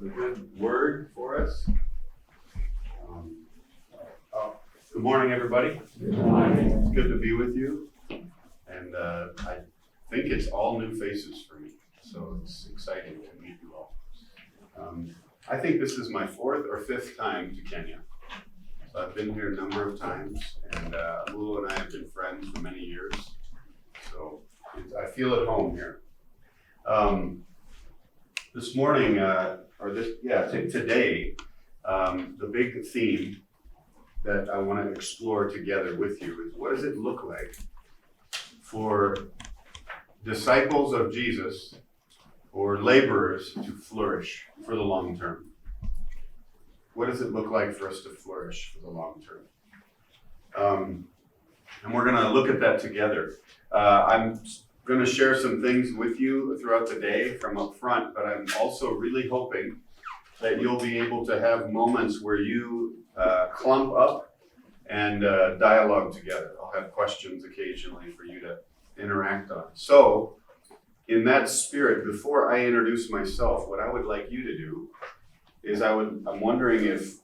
a good word for us. Good morning, everybody. Good morning. It's good to be with you. And I think it's all new faces for me, so it's exciting to meet you all. I think this is my fourth or fifth time to Kenya. So I've been here a number of times, and Lulu and I have been friends for many years. So I feel at home here. This morning, today, the big theme that I want to explore together with you is, what does it look like for disciples of Jesus or laborers to flourish for the long term? What does it look like for us to flourish for the long term? And we're going to look at that together. I'm going to share some things with you throughout the day from up front, but I'm also really hoping that you'll be able to have moments where you clump up and dialogue together. I'll have questions occasionally for you to interact on. So, in that spirit, before I introduce myself, what I would like you to do is I'm wondering if,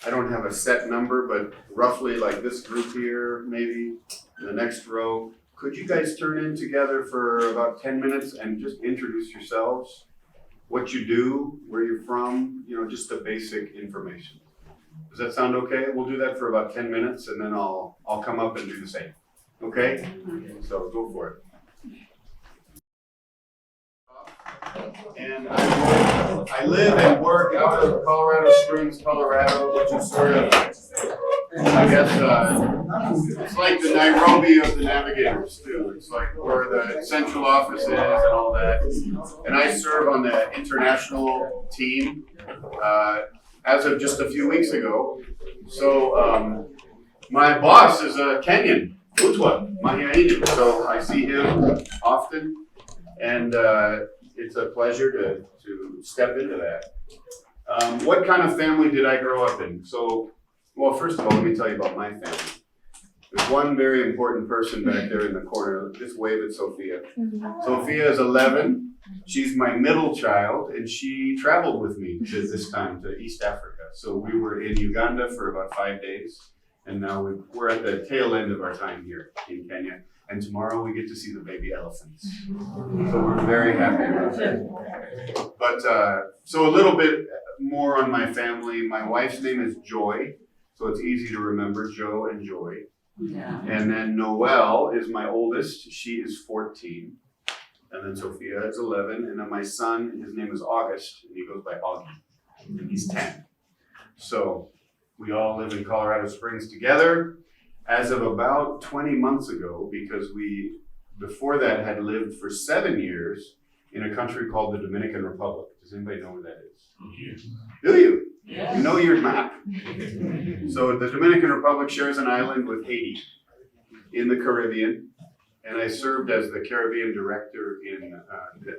I don't have a set number, but roughly like this group here, maybe in the next row, could you guys turn in together for about 10 minutes and just introduce yourselves, what you do, where you're from, just the basic information. Does that sound okay? We'll do that for about 10 minutes and then I'll come up and do the same. Okay? So go for it. And I live and work out of Colorado Springs, Colorado, which is sort of, I guess, it's like the Nairobi of the navigators too. It's like where the central office is and all that. And I serve on the international team as of just a few weeks ago. So my boss is a Kenyan, Utwa Mahiaini. So I see him often, and it's a pleasure to step into that. What kind of family did I grow up in? So, well, first of all, let me tell you about my family. There's one very important person back there in the corner. Just wave at Sophia. Sophia is 11. She's my middle child, and she traveled with me this time to East Africa. So we were in Uganda for about 5 days, and now we're at the tail end of our time here in Kenya. And tomorrow we get to see the baby elephants. So we're very happy about that. But so a little bit more on my family. My wife's name is Joy, so it's easy to remember, Joe and Joy. Yeah. And then Noelle is my oldest. She is 14. And then Sophia is 11. And then my son, his name is August, and he goes by Augie. And he's 10. So we all live in Colorado Springs together as of about 20 months ago, because we, before that, had lived for 7 years in a country called the Dominican Republic. Does anybody know where that is? Do you? Yeah. You know your map. So the Dominican Republic shares an island with Haiti in the Caribbean, and I served as the Caribbean director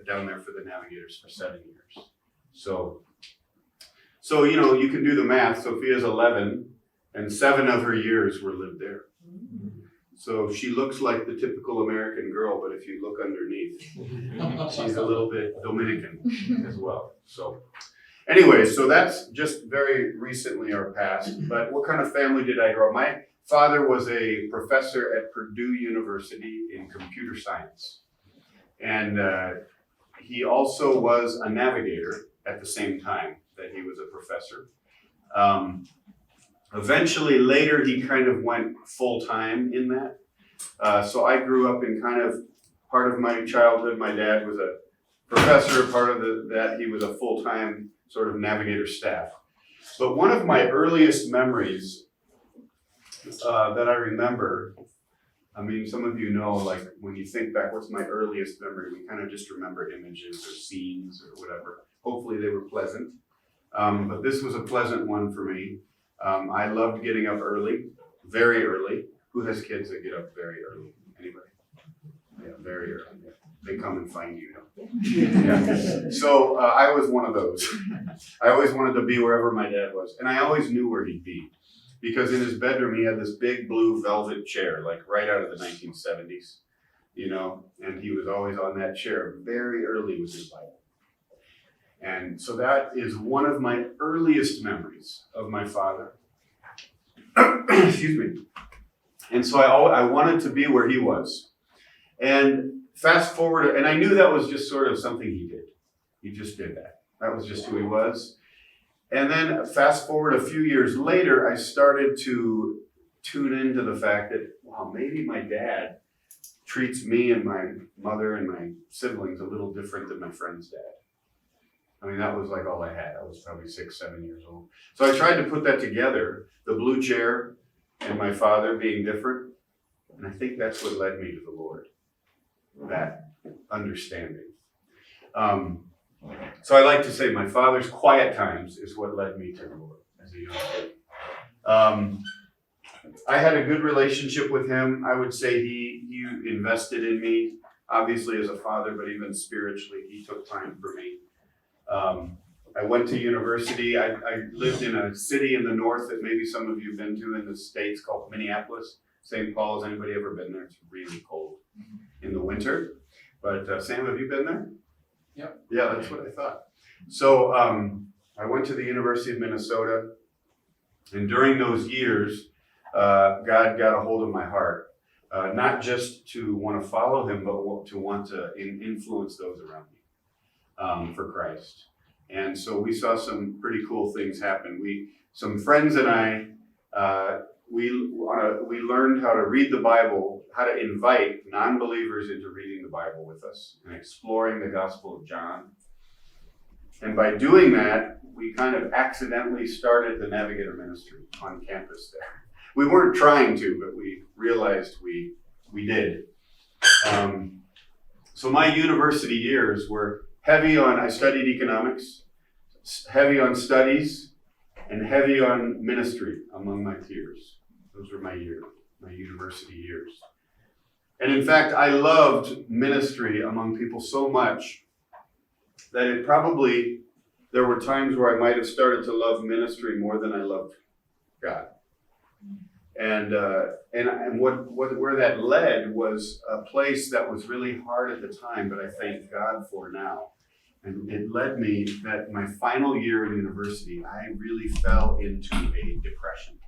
down there for the Navigators for 7 years. So you can do the math. Sophia's 11, and 7 of her years were lived there. So she looks like the typical American girl, but if you look underneath, she's a little bit Dominican as well. So anyway, so that's just very recently our past. But what kind of family did I grow up? My father was a professor at Purdue University in computer science. And he also was a navigator at the same time that he was a professor. Eventually, later, he kind of went full-time in that. So I grew up in kind of part of my childhood. My dad was a professor. Part of that, he was a full-time sort of navigator staff. But one of my earliest memories that I remember, I mean, some of you know, like when you think back, what's my earliest memory? We kind of just remember images or scenes or whatever. Hopefully they were pleasant. But this was a pleasant one for me. I loved getting up early, very early. Who has kids that get up very early? Anybody? Yeah, very early. They come and find you. Yeah. So I was one of those. I always wanted to be wherever my dad was. And I always knew where he'd be. Because in his bedroom, he had this big blue velvet chair, like right out of the 1970s. And he was always on that chair very early with his Bible. And so that is one of my earliest memories of my father. Excuse me. And so I wanted to be where he was. And fast forward, and I knew that was just sort of something he did. He just did that. That was just who he was. And then fast forward a few years later, I started to tune into the fact that, wow, maybe my dad treats me and my mother and my siblings a little different than my friend's dad. I mean, that was like all I had. I was probably 6, 7 years old. So I tried to put that together, the blue chair and my father being different. And I think that's what led me to the Lord, that understanding. So I like to say my father's quiet times is what led me to the Lord as a young kid. I had a good relationship with him. I would say he invested in me, obviously as a father, but even spiritually, he took time for me. I went to university. I lived in a city in the north that maybe some of you have been to in the States called Minneapolis. St. Paul, has anybody ever been there? It's really cold in the winter. But Sam, have you been there? Yep. Yeah, that's what I thought. So I went to the University of Minnesota. And during those years, God got a hold of my heart. Not just to want to follow him, but to want to influence those around me for Christ. And so we saw some pretty cool things happen. Some friends and I, we learned how to read the Bible, how to invite non-believers into reading the Bible with us and exploring the Gospel of John. And by doing that, we kind of accidentally started the Navigator ministry on campus there. We weren't trying to, but we realized we did. So my university years were heavy on, I studied economics, heavy on studies, and heavy on ministry among my peers. Those were my university years. And in fact, I loved ministry among people so much that there were times where I might have started to love ministry more than I loved God. And where that led was a place that was really hard at the time, but I thank God for now. And it led me that my final year in university, I really fell into a depression.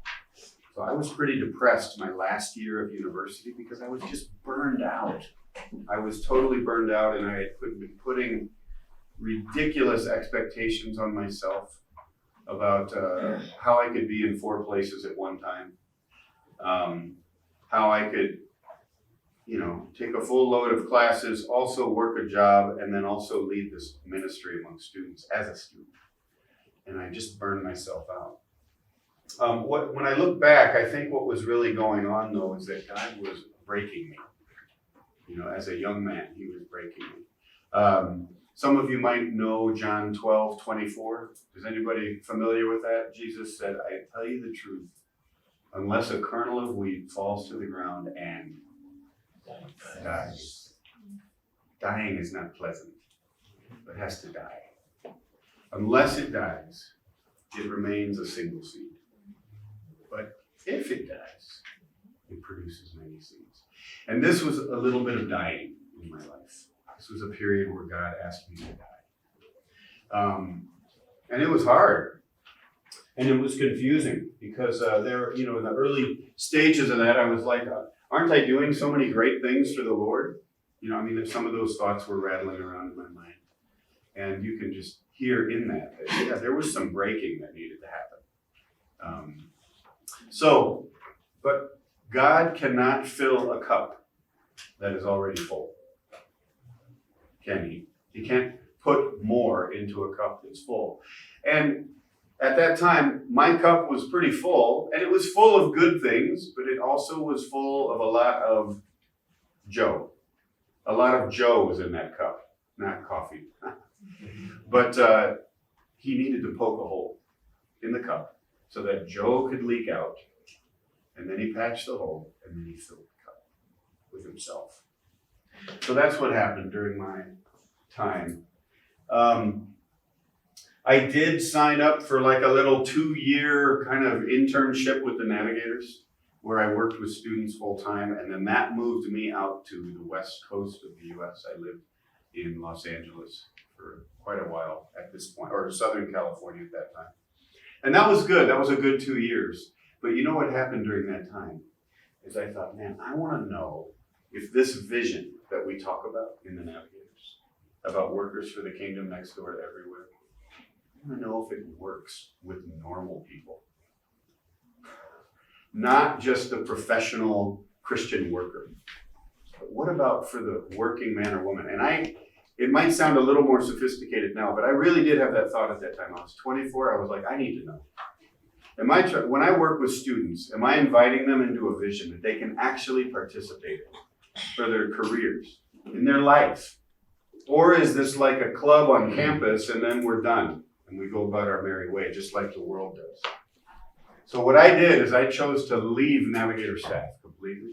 So I was pretty depressed my last year of university because I was just burned out. I was totally burned out, and I had been putting ridiculous expectations on myself about how I could be in 4 places at one time. How I could, take a full load of classes, also work a job, and then also lead this ministry among students as a student. And I just burned myself out. When I look back, I think what was really going on, though, is that God was breaking me. As a young man, he was breaking me. Some of you might know John 12:24. Is anybody familiar with that? Jesus said, I tell you the truth, unless a kernel of wheat falls to the ground and dies. Dying is not pleasant, but has to die. Unless it dies, it remains a single seed. But if it dies, it produces many seeds. And this was a little bit of dying in my life. This was a period where God asked me to die. And it was hard. And it was confusing because in the early stages of that, I was like, aren't I doing so many great things for the Lord? Some of those thoughts were rattling around in my mind. And you can just hear in that there was some breaking that needed to happen. But God cannot fill a cup that is already full. Can he? He can't put more into a cup that's full. And at that time, my cup was pretty full, and it was full of good things, but it also was full of a lot of Joe. A lot of Joe was in that cup, not coffee. But he needed to poke a hole in the cup so that Joe could leak out, and then he patched the hole, and then he filled the cup with himself. So that's what happened during my time. I did sign up for like a little 2-year kind of internship with the Navigators, where I worked with students full time, and then that moved me out to the west coast of the U.S. I lived in Los Angeles for quite a while at this point, or Southern California at that time. And that was good. That was a good 2 years. But you know what happened during that time? Is I thought, man, I want to know if this vision that we talk about in the Navigators, about workers for the kingdom next door to everywhere, I want to know if it works with normal people. Not just the professional Christian worker. But what about for the working man or woman? And it might sound a little more sophisticated now, but I really did have that thought at that time. I was 24. I was like, I need to know. When I work with students, am I inviting them into a vision that they can actually participate in for their careers, in their life? Or is this like a club on campus and then we're done and we go about our merry way, just like the world does? So what I did is I chose to leave Navigator staff completely.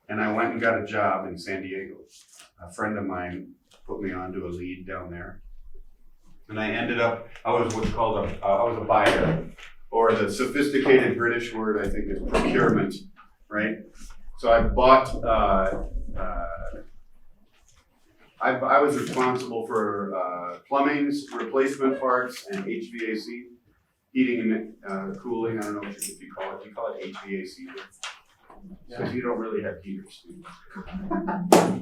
And I went and got a job in San Diego. A friend of mine put me on to a lead down there. And I ended up, I was what's called I was a buyer, or the sophisticated British word I think is procurement, right? So I bought, I was responsible for plumbing's replacement parts and HVAC, heating and cooling. I don't know if you call it. Do you call it HVAC? Because you don't really have heaters.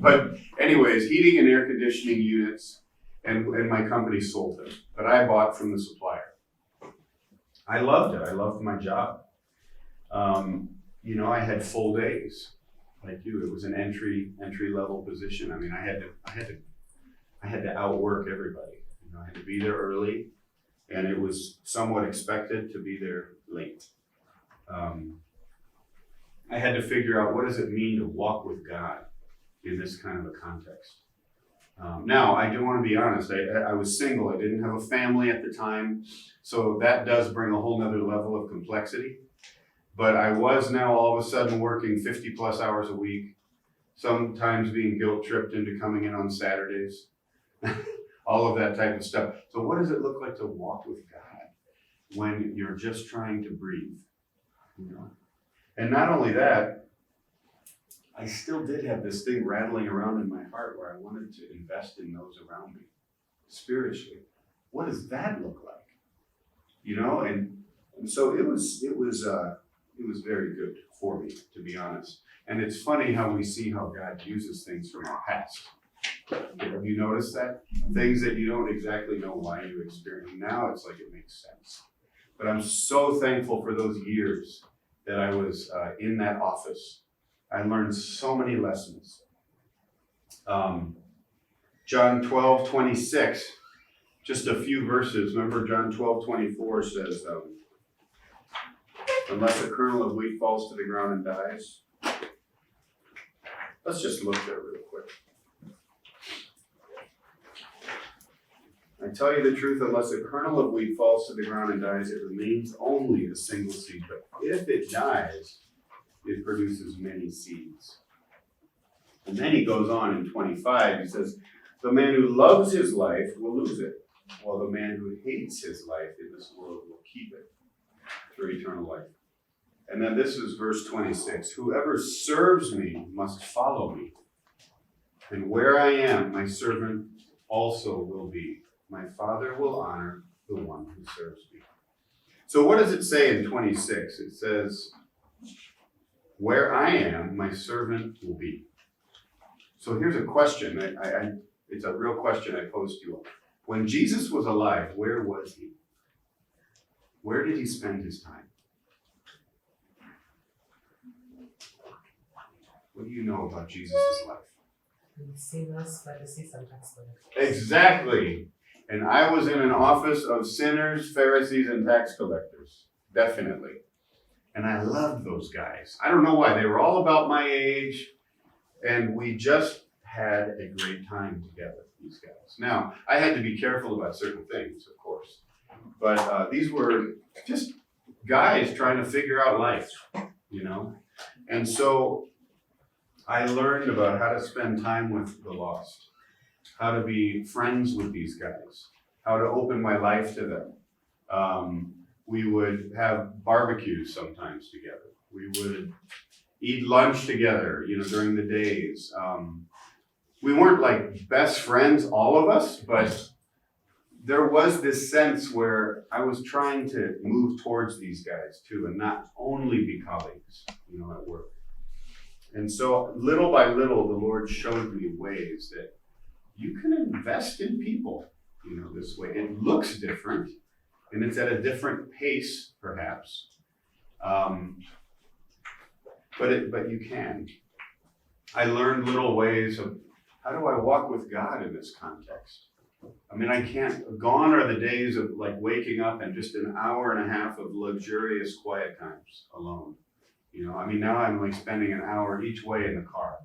But anyways, heating and air conditioning units, and my company sold them. But I bought from the supplier. I loved it. I loved my job. I had full days, like you. It was an entry level position. I mean, I had to outwork everybody. I had to be there early, and it was somewhat expected to be there late. I had to figure out, what does it mean to walk with God in this kind of a context? Now, I do want to be honest. I was single. I didn't have a family at the time. So that does bring a whole nother level of complexity. But I was now all of a sudden working 50 plus hours a week, sometimes being guilt tripped into coming in on Saturdays, all of that type of stuff. So what does it look like to walk with God when you're just trying to breathe? And not only that, I still did have this thing rattling around in my heart where I wanted to invest in those around me spiritually. What does that look like? And so it was very good for me, to be honest. And it's funny how we see how God uses things from our past. Have you noticed that? Things that you don't exactly know why you experience. Now it's like it makes sense. But I'm so thankful for those years that I was in that office. I learned so many lessons. John 12:26, just a few verses. Remember, John 12:24 says, unless a kernel of wheat falls to the ground and dies. Let's just look there real quick. I tell you the truth, unless a kernel of wheat falls to the ground and dies, it remains only a single seed. But if it dies, it produces many seeds. And then he goes on in 25, he says, the man who loves his life will lose it, while the man who hates his life in this world will keep it for eternal life. And then this is verse 26, whoever serves me must follow me. And where I am, my servant also will be. My Father will honor the one who serves me. So what does it say in 26? It says, where I am, my servant will be. So here's a question. It's a real question I pose to you all. When Jesus was alive, where was he? Where did he spend his time? What do you know about Jesus' life? Sinners, Pharisees, and tax collectors. Exactly. And I was in an office of sinners, Pharisees, and tax collectors. Definitely. And I loved those guys. I don't know why. They were all about my age. And we just had a great time together, these guys. Now, I had to be careful about certain things, of course. But these were just guys trying to figure out life, And so I learned about how to spend time with the lost, how to be friends with these guys, how to open my life to them. We would have barbecues sometimes together. We would eat lunch together, during the days. We weren't like best friends, all of us, but there was this sense where I was trying to move towards these guys too, and not only be colleagues, at work. And so little by little, the Lord showed me ways that you can invest in people, this way. It looks different, and it's at a different pace, perhaps. But you can. I learned little ways of how do I walk with God in this context. I mean, gone are the days of like waking up and just an hour and a half of luxurious quiet times alone. Now I'm like spending an hour each way in the car.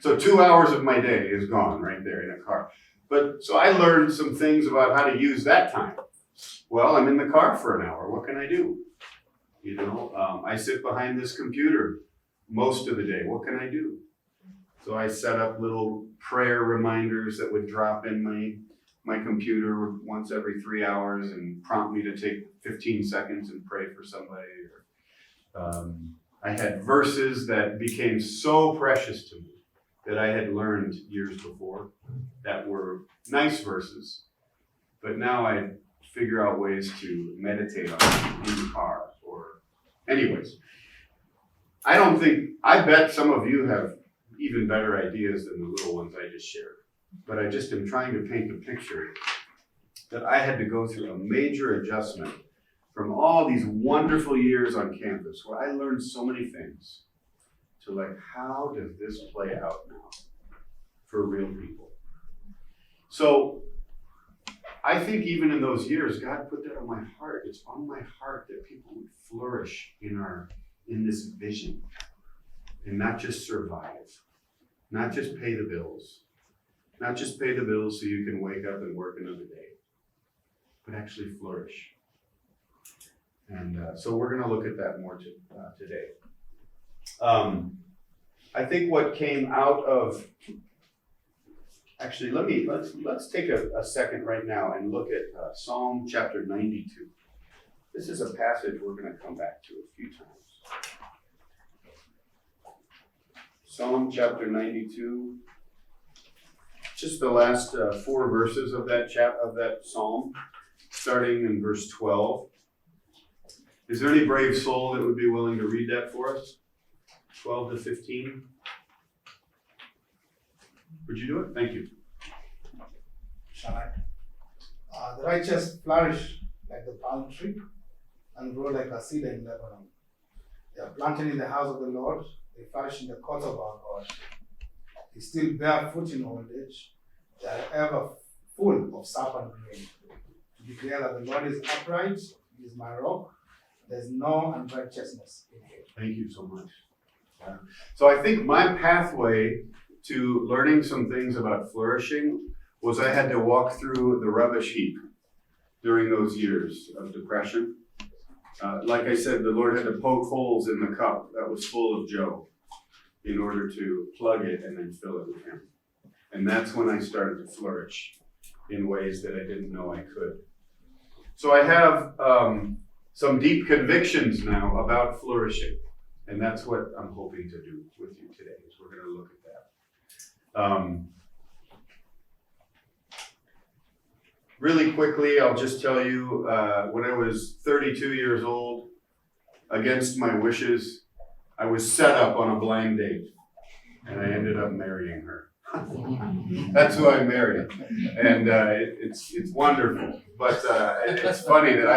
So 2 hours of my day is gone right there in a car. So I learned some things about how to use that time. Well, I'm in the car for an hour. What can I do? I sit behind this computer most of the day. What can I do? So I set up little prayer reminders that would drop in my computer once every 3 hours and prompt me to take 15 seconds and pray for somebody. I had verses that became so precious to me that I had learned years before that were nice verses, but now I figure out ways to meditate on them in the car. Anyways, I bet some of you have even better ideas than the little ones I just shared. But I just am trying to paint the picture that I had to go through a major adjustment from all these wonderful years on campus where I learned so many things to how does this play out now for real people? So I think even in those years, God put that on my heart. It's on my heart that people would flourish in this vision and not just survive, not just pay the bills, not just pay the bills so you can wake up and work another day, but actually flourish. And so we're going to look at that more today. I think what came out of Actually, let's take a second right now and look at Psalm chapter 92. This is a passage we're going to come back to a few times. Psalm chapter 92, just the last 4 verses of that psalm, starting in verse 12. Is there any brave soul that would be willing to read that for us? 12 to 15. Would you do it? Thank you. Shall I? The righteous flourish like the palm tree and grow like a cedar in Lebanon. They are planted in the house of the Lord. They flourish in the court of our God. They still bear fruit in old age. They are ever full of sap and grain. To declare that the Lord is upright, He is my rock. There is no unrighteousness in Him. Thank you so much. Yeah. So I think my pathway to learning some things about flourishing was I had to walk through the rubbish heap during those years of depression. Like I said, the Lord had to poke holes in the cup that was full of Joe in order to plug it and then fill it with Him. And that's when I started to flourish in ways that I didn't know I could. So I have some deep convictions now about flourishing. And that's what I'm hoping to do with you today, is we're going to look at that. Really quickly, I'll just tell you, when I was 32 years old, against my wishes, I was set up on a blind date, and I ended up marrying her. That's who I married, and it's wonderful. But it's funny that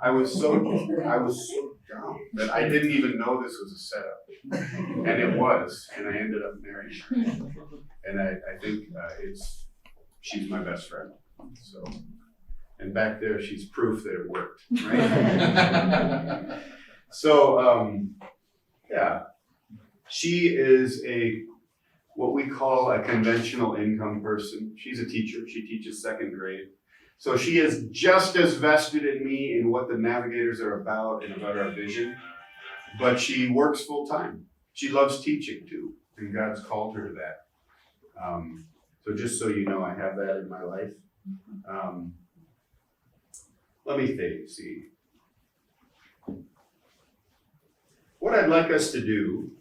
I was so dumb that I didn't even know this was a setup, and it was, and I ended up marrying her, and I think she's my best friend. So, and back there, she's proof that it worked, right? So, yeah, she is what we call a conventional income person. She's a teacher. She teaches 2nd grade. So she is just as vested in me in what the Navigators are about and about our vision, but she works full time. She loves teaching too, and God's called her to that. So just so you know, I have that in my life. Let me see. What I'd like us to do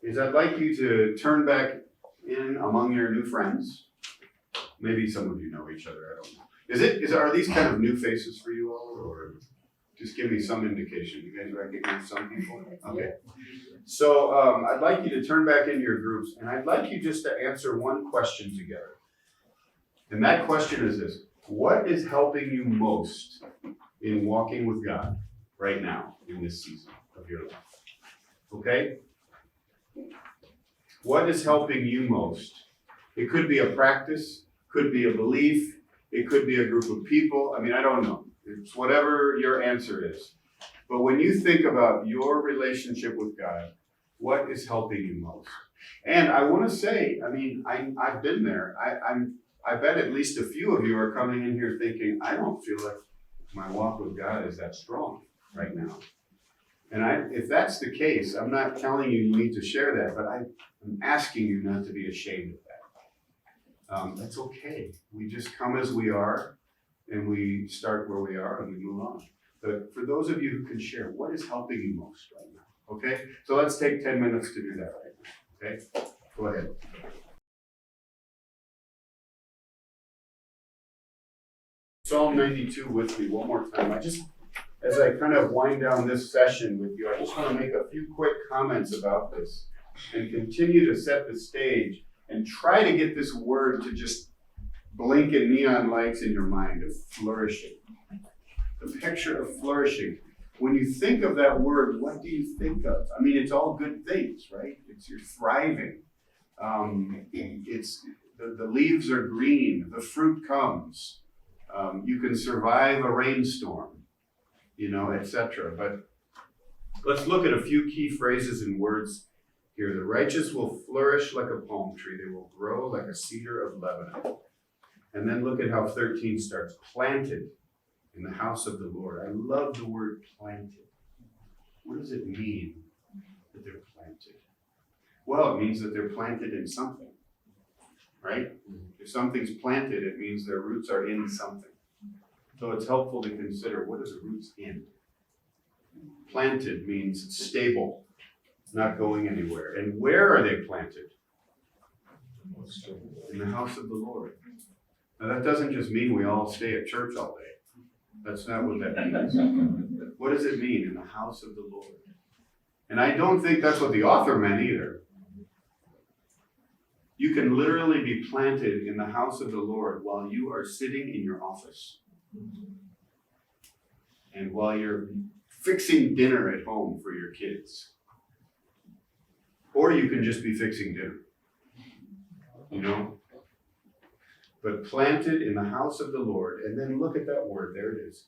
is I'd like you to turn back in among your new friends. Maybe some of you know each other, I don't know. Are these kind of new faces for you all, or just give me some indication? You guys recognize some people? Okay. So I'd like you to turn back into your groups, and I'd like you just to answer one question together. And that question is this: what is helping you most in walking with God right now in this season of your life? Okay? What is helping you most? It could be a practice, could be a belief, it could be a group of people. I mean, I don't know. It's whatever your answer is. But when you think about your relationship with God, what is helping you most? And I want to say, I mean, I've been there. I bet at least a few of you are coming in here thinking, I don't feel like my walk with God is that strong right now. And if that's the case, I'm not telling you you need to share that, but I'm asking you not to be ashamed of that. That's okay. We just come as we are, and we start where we are, and we move on. But for those of you who can share, what is helping you most right now? Okay? So let's take 10 minutes to do that right now. Okay? Go ahead. Psalm 92 with me one more time. As I kind of wind down this session with you, I just want to make a few quick comments about this and continue to set the stage and try to get this word to just blink in neon lights in your mind of flourishing. The picture of flourishing. When you think of that word, what do you think of? I mean, it's all good things, right? You're thriving. It's the leaves are green, the fruit comes. You can survive a rainstorm, etc. But let's look at a few key phrases and words here. The righteous will flourish like a palm tree. They will grow like a cedar of Lebanon. And then look at how 13 starts. Planted in the house of the Lord. I love the word planted. What does it mean that they're planted? Well, it means that they're planted in something, right? If something's planted, it means their roots are in something. So it's helpful to consider, what are the roots in? Planted means stable, not going anywhere. And where are they planted? In the house of the Lord. Now that doesn't just mean we all stay at church all day. That's not what that means. What does it mean? In the house of the Lord. And I don't think that's what the author meant either. You can literally be planted in the house of the Lord while you are sitting in your office. And while you're fixing dinner at home for your kids. Or you can just be fixing dinner. But planted in the house of the Lord, and then look at that word, there it is.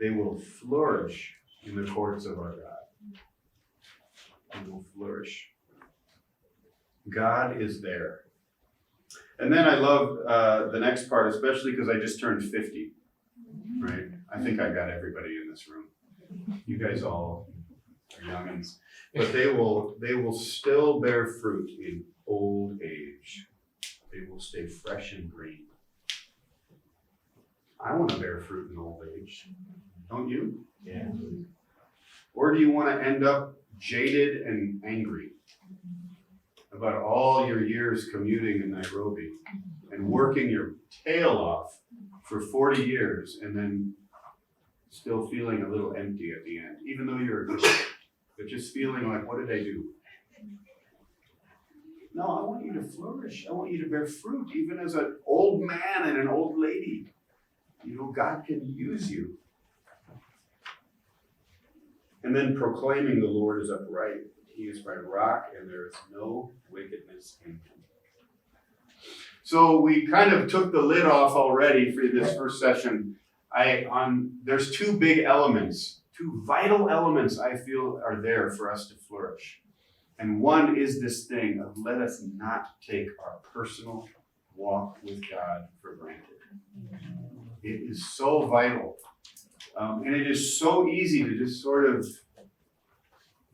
They will flourish in the courts of our God. They will flourish. God is there. And then I love the next part, especially because I just turned 50, right? I think I got everybody in this room. You guys all are youngins. But they will still bear fruit in old age. They will stay fresh and green. I want to bear fruit in old age. Don't you? Yeah. Or do you want to end up jaded and angry about all your years commuting in Nairobi and working your tail off for 40 years and then still feeling a little empty at the end, even though you're a Christian, but just feeling like, what did I do? No, I want you to flourish. I want you to bear fruit, even as an old man and an old lady. God can use you. And then proclaiming the Lord is upright. He is my rock, and there is no wickedness in him. So we kind of took the lid off already for this first session. There's two big elements, two vital elements I feel are there for us to flourish. And one is this thing of let us not take our personal walk with God for granted. It is so vital. And it is so easy to just sort of,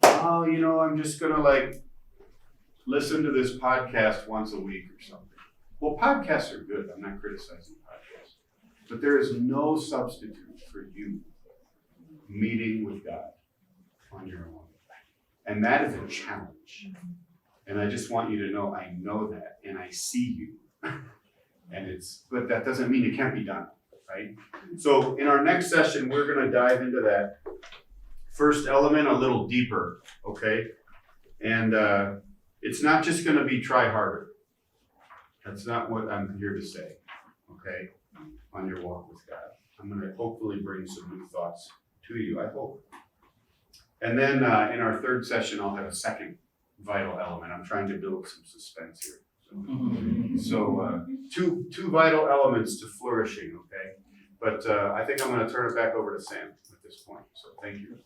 I'm just going to listen to this podcast once a week or something. Well, podcasts are good. I'm not criticizing podcasts. But there is no substitute for you meeting with God on your own. And that is a challenge. And I just want you to know I know that and I see you. But that doesn't mean it can't be done, right? So in our next session, we're gonna dive into that first element a little deeper, okay? And it's not just gonna be try harder. That's not what I'm here to say, okay? On your walk with God. I'm gonna hopefully bring some new thoughts to you, I hope. And then in our third session, I'll have a second vital element. I'm trying to build some suspense here. So two vital elements to flourishing, okay? But I think I'm gonna turn it back over to Sam at this point, so thank you.